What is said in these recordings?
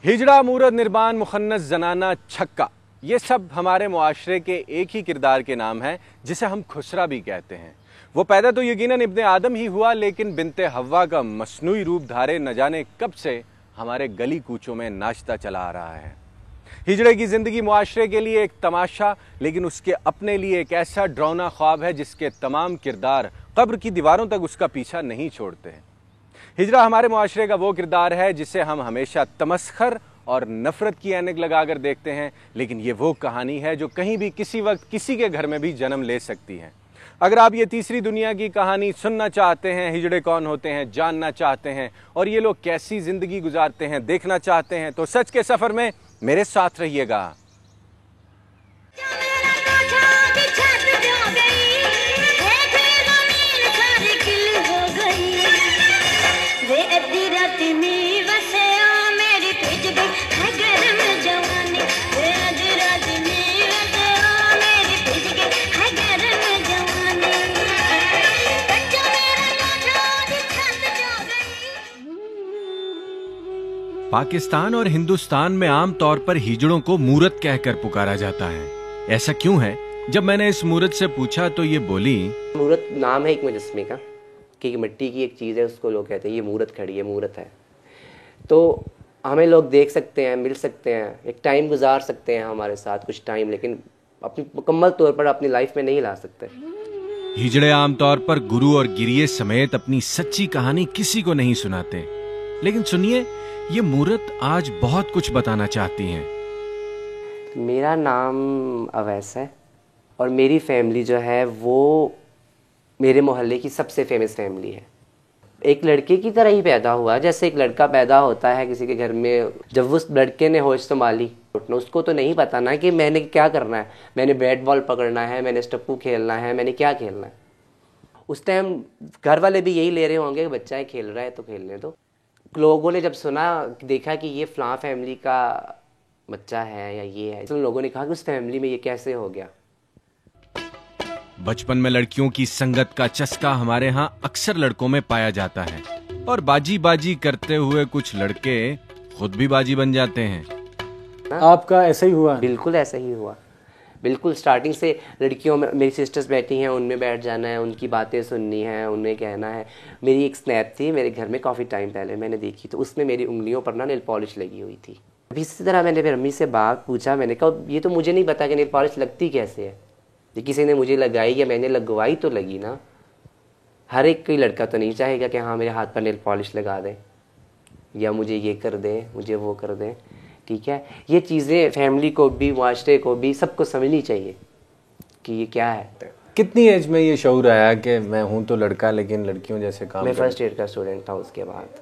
हिजड़ा, मूरत, निर्बान, मुखन्नस, जनाना, छक्का, ये सब हमारे मुआशरे के एक ही किरदार के नाम हैं जिसे हम खुसरा भी कहते हैं। वो पैदा तो यकीनन इब्ने आदम ही हुआ, लेकिन बिनते हव्वा का मसनूई रूप धारे न जाने कब से हमारे गली कूचों में नाचता चला आ रहा है। हिजड़े की जिंदगी मुआशरे के लिए एक तमाशा, लेकिन उसके अपने लिए एक ऐसा डरावना ख्वाब है जिसके तमाम किरदार कब्र की दीवारों तक उसका पीछा नहीं छोड़ते हैं। हिजड़ा हमारे मुआशरे का वो किरदार है जिसे हम हमेशा तमस्खर और नफरत की ऐनक लगाकर देखते हैं, लेकिन ये वो कहानी है जो कहीं भी किसी वक्त किसी के घर में भी जन्म ले सकती है। अगर आप ये तीसरी दुनिया की कहानी सुनना चाहते हैं, हिजड़े कौन होते हैं जानना चाहते हैं और ये लोग कैसी जिंदगी गुजारते हैं देखना चाहते हैं, तो सच के सफर में मेरे साथ रहिएगा। पाकिस्तान और हिंदुस्तान में आम तौर पर हिजड़ों को मूरत कहकर पुकारा जाता है। ऐसा क्यों है? जब मैंने इस मूरत से पूछा तो ये बोली, मूरत नाम है एक मुजस्मे का, कि मिट्टी की एक चीज़ है, उसको लोग कहते हैं ये मूरत खड़ी है, मूरत है। तो हमें लोग देख सकते हैं, मिल सकते हैं, एक टाइम गुजार सकते हैं हमारे साथ कुछ टाइम, लेकिन अपनी मुकम्मल तौर पर अपनी लाइफ में नहीं ला सकते। हिजड़े आमतौर पर गुरु और गिरिये समेत अपनी सच्ची कहानी किसी को नहीं सुनाते, लेकिन सुनिए, ये मूरत आज बहुत कुछ बताना चाहती हैं। मेरा नाम अवैस है और मेरी फैमिली जो है वो मेरे मोहल्ले की सबसे फेमस फैमिली है। एक लड़के की तरह ही पैदा हुआ, जैसे एक लड़का पैदा होता है किसी के घर में। जब उस लड़के ने होश संभाली, उसको तो नहीं पता ना कि मैंने क्या करना है, मैंने बैट बॉल पकड़ना है, मैंने स्टप्पू खेलना है, मैंने क्या खेलना है। उस टाइम घर वाले भी यही ले रहे होंगे कि बच्चा है खेल रहा है तो खेलने दो। लोगों ने जब सुना, देखा कि ये फलां फैमिली का बच्चा है या ये है, तो लोगों ने कहा कि उस फैमिली में ये कैसे हो गया। बचपन में लड़कियों की संगत का चस्का हमारे यहाँ अक्सर लड़कों में पाया जाता है और बाजी बाजी करते हुए कुछ लड़के खुद भी बाजी बन जाते हैं। आपका ऐसा ही हुआ? बिल्कुल ऐसा ही हुआ। बिल्कुल स्टार्टिंग से लड़कियों में मेरी सिस्टर्स बैठी हैं, उनमें बैठ जाना है, उनकी बातें सुननी है, उन्हें कहना है। मेरी एक स्नैप थी मेरे घर में, काफ़ी टाइम पहले मैंने देखी, तो उसमें मेरी उंगलियों पर ना नेल पॉलिश लगी हुई थी। अभी इसी तरह मैंने फिर अम्मी से बात पूछा, मैंने कहा ये तो मुझे नहीं पता कि नेल पॉलिश लगती कैसे है, ये किसी ने मुझे लगाई या मैंने लगवाई तो लगी ना। हर एक कोई लड़का तो नहीं चाहेगा कि हाँ मेरे हाथ पर नेल पॉलिश लगा दें या मुझे ये कर दें, मुझे वो कर दें। ठीक है, ये चीज़ें फैमिली को भी, मुआशरे को भी, सबको समझनी चाहिए कि ये क्या है। कितनी एज में ये शऊर आया कि मैं हूँ तो लड़का लेकिन लड़कियों जैसे काम? मैं फर्स्ट ईयर का स्टूडेंट था। उसके बाद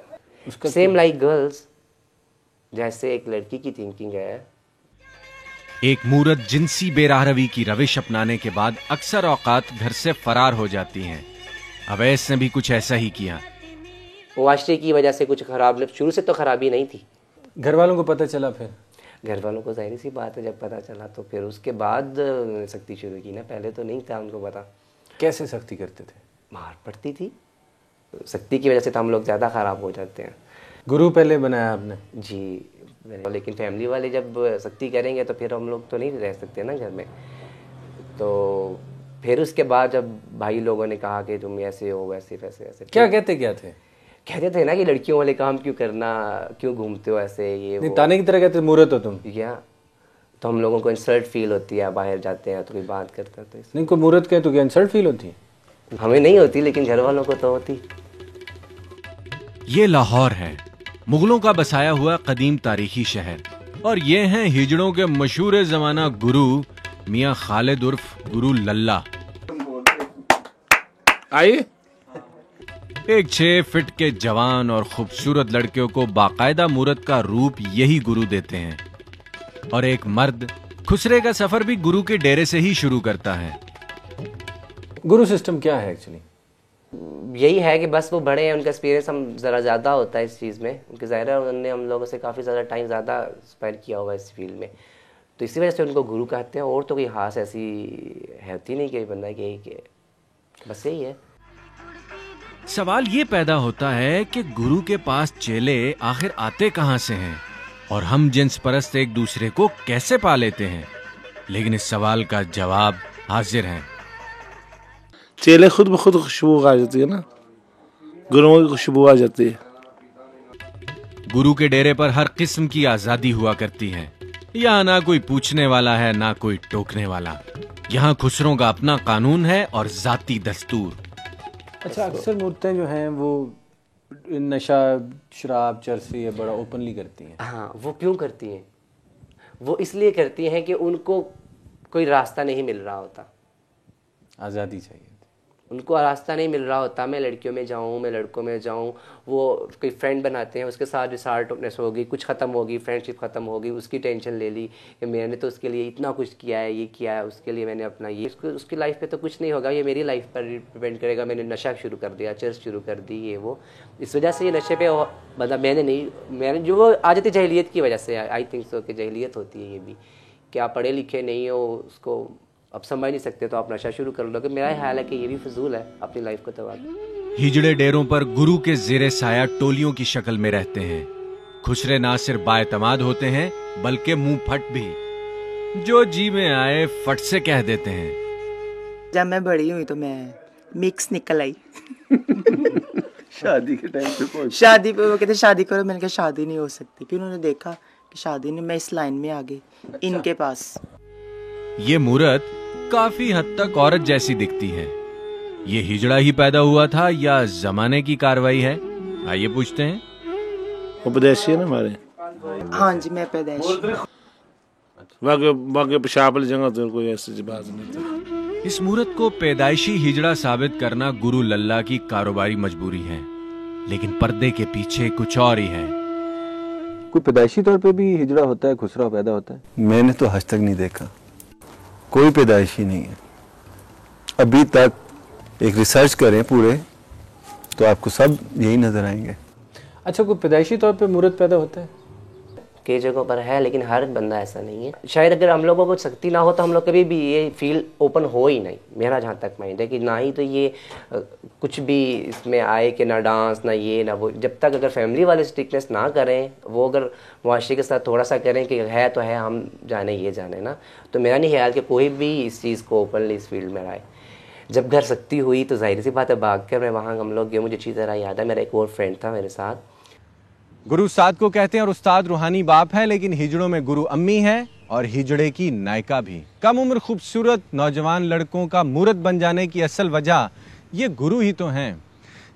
उसका सेम लाइक गर्ल्स, जैसे एक लड़की की थिंकिंग है। एक मूरत जिनसी बेराहरवी की रविश अपनाने के बाद अक्सर औकात घर से फरार हो जाती हैं। अवैस ने भी कुछ ऐसा ही किया। मुआशरे की वजह से कुछ खराब, शुरू से तो खराबी नहीं थी। घर वालों को पता चला? फिर घर वालों को जाहिर सी बात है जब पता चला तो फिर उसके बाद सख्ती शुरू की ना, पहले तो नहीं था उनको पता। कैसे सख्ती करते थे? मार पड़ती थी, सख्ती की वजह से तो हम लोग ज़्यादा ख़राब हो जाते हैं। गुरु पहले बनाया आपने? जी, लेकिन फैमिली वाले जब सख्ती करेंगे तो फिर हम लोग तो नहीं रह सकते ना घर में। तो फिर उसके बाद जब भाई लोगों ने कहा कि तुम ऐसे हो, वैसे वैसे ऐसे, क्या कहते क्या थे? कहते थे ना कि लड़कियों वाले काम क्यों करना, क्यों घूमते हो ऐसे, ये नहीं, ताने की तरह कहते मूरत हो तुम क्या। तो हम लोगों को इंसल्ट फील होती है, बाहर जाते हैं तो कोई बात करता है तो नहीं, कोई मूरत कहे तो क्या इंसल्ट फील होती? हमें नहीं होती, लेकिन घर वालों को तो होती। ये लाहौर है, मुगलों का बसाया हुआ कदीम तारीखी शहर, और ये हैं हिजड़ों के मशहूर जमाना गुरु मियाँ खालिद उर्फ गुरु लल्ला। आइए। एक 6 फीट के जवान और खूबसूरत लड़कियों को बाकायदा मूरत का रूप यही गुरु देते हैं, और एक मर्द खुसरे का सफर भी गुरु के डेरे से ही शुरू करता है। गुरु सिस्टम क्या है एक्चुअली? यही है कि बस वो बड़े हैं, उनका एक्सपीरियंस हम ज़रा ज़्यादा होता है इस चीज़ में, उनके ज़ाहिर है उन्होंने हम लोगों से काफ़ी ज़्यादा टाइम ज़्यादा स्पेंड किया हुआ इस फील्ड में, तो इसी वजह से उनको गुरु कहते हैं। और तो कोई खास ऐसी होती नहीं कि बंदा कि बस यही है। सवाल ये पैदा होता है कि गुरु के पास चेले आखिर आते कहां से हैं? और हम जिन्स परस्त एक दूसरे को कैसे पा लेते हैं? लेकिन इस सवाल का जवाब हाजिर है। चेले खुद ब खुद खुशबू आ जाती है ना, गुरुओं की खुशबू आ जाती है। गुरु के डेरे पर हर किस्म की आजादी हुआ करती है। यहाँ ना कोई पूछने वाला है, ना कोई टोकने वाला। यहाँ खुसरों का अपना कानून है और जाती दस्तूर। अच्छा, अक्सर मूर्तें जो हैं वो नशा, शराब, चरसी ये बड़ा ओपनली करती हैं। हाँ, वो क्यों करती हैं? वो इसलिए करती हैं कि उनको कोई रास्ता नहीं मिल रहा होता, आज़ादी चाहिए। उनको रास्ता नहीं मिल रहा होता। मैं लड़कियों में जाऊँ, मैं लड़कों में जाऊँ, वो कोई फ्रेंड बनाते हैं, उसके साथ रिसार्टनेस होगी, कुछ ख़त्म होगी, फ्रेंडशिप ख़त्म होगी, उसकी टेंशन ले ली कि मैंने तो उसके लिए इतना कुछ किया है, ये किया है, उसके लिए मैंने अपना ये, उसकी लाइफ पे तो कुछ नहीं होगा, ये मेरी लाइफ पर डिपेंड करेगा। मैंने नशा शुरू कर दिया, चर्च शुरू कर दी, ये वो, इस वजह से ये नशे पे मतलब मैंने जो वो आ जाती जहलियत की वजह से, आई थिंक सो कि जहलियत होती है ये भी, कि आप पढ़े लिखे नहीं हो, उसको अब समझ नहीं सकते तो आप नशा शुरू कर लो। कि मेरा ख्याल है कि ये भी फजूल है, अपनी लाइफ को तबाह। हिजड़े डेरों पर गुरु के जेरे साया टोलियों की शक्ल में रहते हैं। खुसरे ना सिर्फ बाएतमाद होते हैं बल्कि मुंह फट भी, जो जी में आए फट से कह देते हैं। जब मैं बड़ी हुई तो मैं मिक्स निकल आई। शादी के टाइम पे शादी पे वो कहते शादी करो, मैंने कहा शादी नहीं हो सकती। फिर उन्होंने देखा कि शादी नहीं, मैं इस लाइन में आ गई। इनके पास ये मूरत काफी हद तक औरत जैसी दिखती है। ये हिजड़ा ही पैदा हुआ था या जमाने की कार्रवाई है? आइए पूछते हैं। उपदेशी है ना हमारे। हाँ जी, मैं पैदाइश। बाकी पेशाब वाली जगह तो कोई ऐसी बात नहीं थी। इस मूरत को पैदाइशी हिजड़ा साबित करना गुरु लल्ला की कारोबारी मजबूरी है, लेकिन पर्दे के पीछे कुछ और ही है। कोई पैदाइशी तौर पे भी हिजड़ा होता है, खुसरा पैदा होता है? मैंने तो आज तक नहीं देखा, कोई पैदाइशी नहीं है अभी तक। एक रिसर्च करें पूरे तो आपको सब यही नजर आएंगे। अच्छा, कोई पैदाइशी तौर पे मूरत पैदा होता है? कई जगहों पर है, लेकिन हर बंदा ऐसा नहीं है। शायद अगर हम लोगों को शक्ति ना हो तो हम लोग कभी भी ये फील ओपन हो ही नहीं। मेरा जहाँ तक माइंड है कि ना ही तो ये कुछ भी इसमें आए कि ना डांस, ना ये ना वो। जब तक अगर फैमिली वाले स्ट्रिक्टनेस ना करें, वो अगर मुआशरे के साथ थोड़ा सा करें कि है तो है, हम जाने ये जाने ना, तो मेरा नहीं ख्याल कि कोई भी इस चीज़ को ओपनली इस फील्ड में आए। जब घर शक्ति हुई तो जाहिर सी बात है भाग कर मैं वहाँ हम लोग गए। मुझे अच्छी तरह याद है, मेरा एक और फ्रेंड था मेरे साथ। गुरु उस्ताद को कहते हैं और उस्ताद रूहानी बाप है, लेकिन हिजड़ों में गुरु अम्मी है और हिजड़े की नायका भी। कम उम्र खूबसूरत नौजवान लड़कों का मूरत बन जाने की असल वजह ये गुरु ही तो हैं।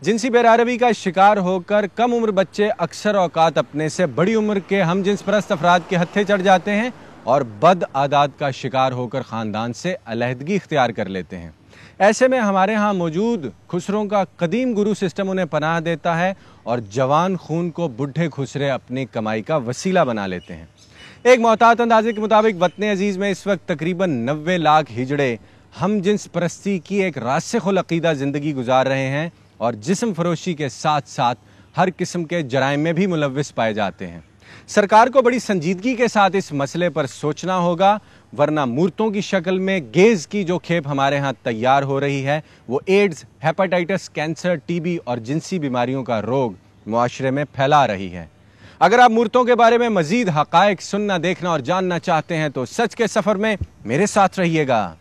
जिनसी बेरारवी का शिकार होकर कम उम्र बच्चे अक्सर औकात अपने से बड़ी उम्र के हम जिन्स परस्त अफराद के हत्थे चढ़ जाते हैं और बद आदात का शिकार होकर ख़ानदान से अलहदगी इख्तियार कर लेते हैं। ऐसे में हमारे यहाँ मौजूद खुसरों का कदीम गुरु सिस्टम उन्हें पनाह देता है और जवान खून को बुढ़े खुसरे अपनी कमाई का वसीला बना लेते हैं। एक मोहतात अंदाजे के मुताबिक वतन अजीज़ में इस वक्त तकरीबन 90 लाख हिजड़े हम जिन्स परस्ती की एक रासिख़ुल अक़ीदा ज़िंदगी गुजार रहे हैं और जिस्म फरोशी के साथ साथ हर किस्म के जराइम में भी मुलव्विस पाए जाते हैं। सरकार को बड़ी संजीदगी के साथ इस मसले पर सोचना होगा, वरना मूर्तों की शक्ल में गेज की जो खेप हमारे यहाँ तैयार हो रही है वो एड्स, हेपेटाइटिस, कैंसर, टीबी और जिनसी बीमारियों का रोग मुआशरे में फैला रही है। अगर आप मूर्तों के बारे में मजीद हक़ाइक़ सुनना, देखना और जानना चाहते हैं तो सच के सफ़र में मेरे साथ रहिएगा।